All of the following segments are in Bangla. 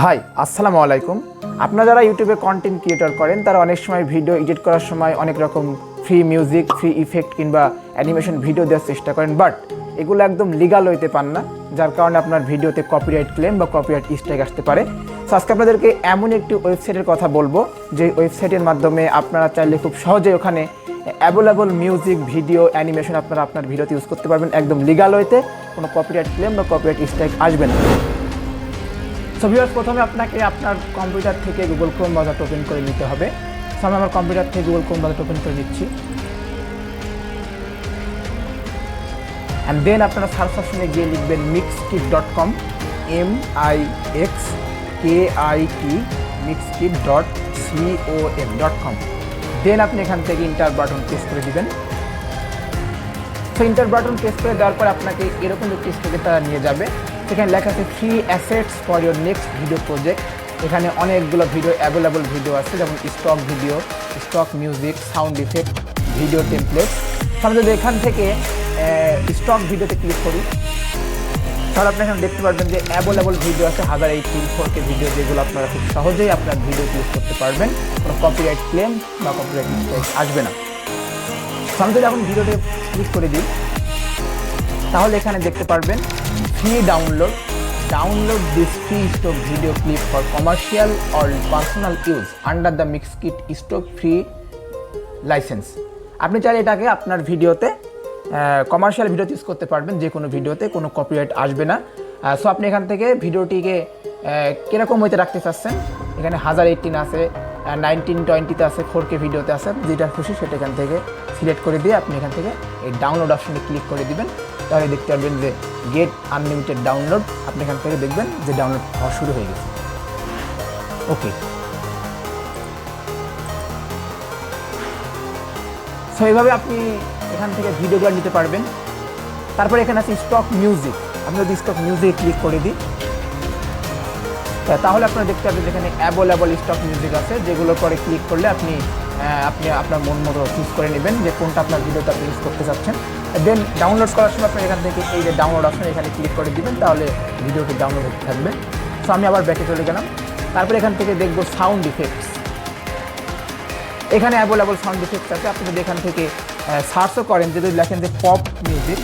হাই, আসসালামু আলাইকুম। আপনারা যারা ইউটিউবে কন্টেন্ট ক্রিয়েটর করেন তারা অনেক সময় ভিডিও এডিট করার সময় অনেক রকম ফ্রি মিউজিক, ফ্রি ইফেক্ট কিংবা অ্যানিমেশন ভিডিও দেওয়ার চেষ্টা করেন, বাট এগুলো একদম লিগাল হইতে পান না, যার কারণে আপনার ভিডিওতে কপিরাইট ক্লেম বা কপিরাইট স্ট্রাইক আসতে পারে। সো আজকে আপনাদেরকে এমন একটি ওয়েবসাইটের কথা বলবো যে ওয়েবসাইটের মাধ্যমে আপনারা চাইলে খুব সহজেই ওখানে অ্যাভেলেবল মিউজিক, ভিডিও, অ্যানিমেশন আপনারা আপনার ভিডিওতে ইউজ করতে পারবেন একদম লিগাল হইতে, কোনো কপিরাইট ক্লেম বা কপিরাইট স্ট্রাইক আসবে না। সো ভিউয়ার্স, প্রথমে আপনাকে আপনার কম্পিউটার থেকে গুগল ক্রোম ব্রাউজারটা ওপেন করে নিতে হবে। সো আমি আমার কম্পিউটার থেকে গুগল ক্রোম ব্রাউজারটা ওপেন করে নিচ্ছি। অ্যান্ড দেন আপনারা সার্চ অপশনে গিয়ে লিখবেন mixkit.com, MIXKIT mixkit.com। দেন আপনি এখান থেকে ইন্টার বাটন প্রেস করে দিবেন। সো ইন্টার বাটন প্রেস করে দেওয়ার পর আপনাকে এরকম একটি স্ক্রিনে তারা নিয়ে যাবে। সেখানে লেখা আছে free assets for your next video project. এখানে অনেকগুলো ভিডিও, অ্যাভেলেবল ভিডিও আছে, যেমন stock video, stock music, sound effect, video template. আমরা যদি এখান থেকে স্টক ভিডিওতে ক্লিক করি তাহলে আপনি এখানে দেখতে পারবেন যে অ্যাভেলেবল ভিডিও আছে 1080p ভিডিও, যেগুলো আপনারা খুব সহজেই আপনার ভিডিও ইউজ করতে পারবেন, কোনো কপিরাইট ক্লেম বা কপিরাইট স্ট্রাইক আসবে না। আমি যদি এখন ভিডিওতে ক্লিক করে দিই তাহলে এখানে দেখতে পারবেন free download this free stock video clip for commercial or personal use under the Mixkit stock free license. আপনি চাইলে এটাকে আপনার ভিডিওতে কমার্শিয়াল ভিডিওতে ইউজ করতে পারবেন, যে কোনো ভিডিওতে কোনো কপিরাইট আসবে না। সো আপনি এখান থেকে ভিডিওটিকে কীরকম হইতে রাখতে চাচ্ছেন, এখানে 1080 আছে, 1920 আছে, 4K ভিডিওতে আছে, যেটা খুশি সেটা এখান থেকে সিলেক্ট করে দিয়ে আপনি এখান থেকে এই ডাউনলোড অপশনে ক্লিক করে দিবেন। তাহলে দেখতে পারবেন যে গেট আনলিমিটেড ডাউনলোড, আপনি এখান থেকে দেখবেন যে ডাউনলোড হওয়া শুরু হয়ে গেছে। ওকে, সো এইভাবে আপনি এখান থেকে ভিডিওগুলো নিতে পারবেন। তারপরে এখানে আছে স্টক মিউজিক। আমি যদি স্টক মিউজিক ক্লিক করে দিই তাহলে আপনারা দেখতে পাবেন এখানে অ্যাভেলেবল স্টক মিউজিক আছে, যেগুলোর পরে ক্লিক করলে আপনি আপনার মন মতো চুজ করে নেবেন যে কোনটা আপনার ভিডিওতে আপনি ইউজ করতে চাচ্ছেন। দেন ডাউনলোড করার সময় আপনি এখান থেকে এই যে ডাউনলোড অপশন এখানে ক্লিক করে দিবেন, তাহলে ভিডিওটি ডাউনলোড হতে থাকবে। সো আমি আবার ব্যাকে চলে গেলাম। তারপরে এখান থেকে দেখব সাউন্ড ইফেক্টস। এখানে অ্যাভেলেবল সাউন্ড ইফেক্টস আছে। আপনি যদি এখান থেকে সার্চও করেন, যদি লেখেন যে পপ মিউজিক,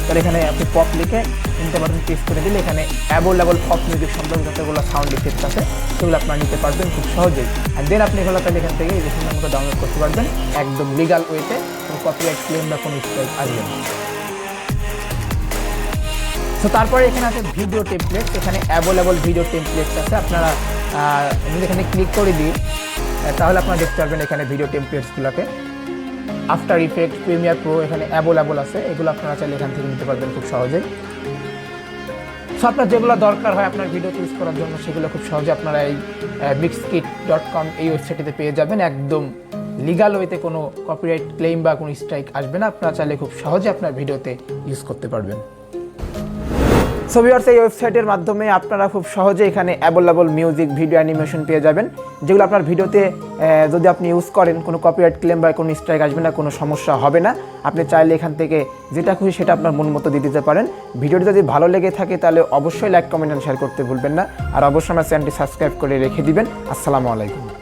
তাহলে এখানে আপনি পপ লিখে ইন্টার বাটন প্রেস করে দিলে এখানে অ্যাভেলেবল পপ মিউজিক সম্পর্কে যতগুলো সাউন্ড ইফেক্টস আছে সেগুলো আপনারা নিতে পারবেন খুব সহজেই। আর দেন আপনি এগুলো তাহলে এখান থেকে এই সুন্দর মতো ডাউনলোড করতে পারবেন একদম লিগাল ওয়েতে, কোনো কপিরাইট ক্লেম বা কোনো স্ট্রাইক আসবে না। তো তারপরে এখানে আছে ভিডিও টেমপ্লেট। এখানে অ্যাভেলেবল ভিডিও টেমপ্লেটস আছে। আপনারা যদি এখানে ক্লিক করে দিই তাহলে আপনারা দেখতে পারবেন এখানে ভিডিও টেমপ্লেটসগুলোকে আফটার ইফেক্ট, প্রিমিয়ার প্রো এখানে অ্যাভেলেবল আছে। এগুলো আপনারা চাইলে এখান থেকে নিতে পারবেন খুব সহজেই। সো আপনার যেগুলো দরকার হয় আপনার ভিডিও ইউজ করার জন্য সেগুলো খুব সহজে আপনারা এই mixkit.com এই ওয়েবসাইটে পেয়ে যাবেন। একদম লিগাল ওয়েতে কোনো কপিরাইট ক্লেম বা কোনো স্ট্রাইক আসবে না। আপনারা চাইলে খুব সহজে আপনার ভিডিওতে ইউজ করতে পারবেন। সো ভিউয়ার্স, এই ওয়েবসাইটের মাধ্যমে আপনারা খুব সহজে এখানে অ্যাভেলেবল মিউজিক, ভিডিও, অ্যানিমেশন পেয়ে যাবেন, যেগুলো আপনার ভিডিওতে যদি আপনি ইউজ করেন কোনো কপিরাইট ক্লেম বা কোনো স্ট্রাইক আসবে না, কোনো সমস্যা হবে না। আপনি চাইলে এখান থেকে যেটা খুশি সেটা আপনার মন মতো দিয়ে দিতে পারেন। ভিডিওটি যদি ভালো লেগে থাকে তাহলে অবশ্যই লাইক, কমেন্ট, শেয়ার করতে ভুলবেন না। আর অবশ্যই আমার চ্যানেলটি সাবস্ক্রাইব করে রেখে দিবেন। আসসালামু আলাইকুম।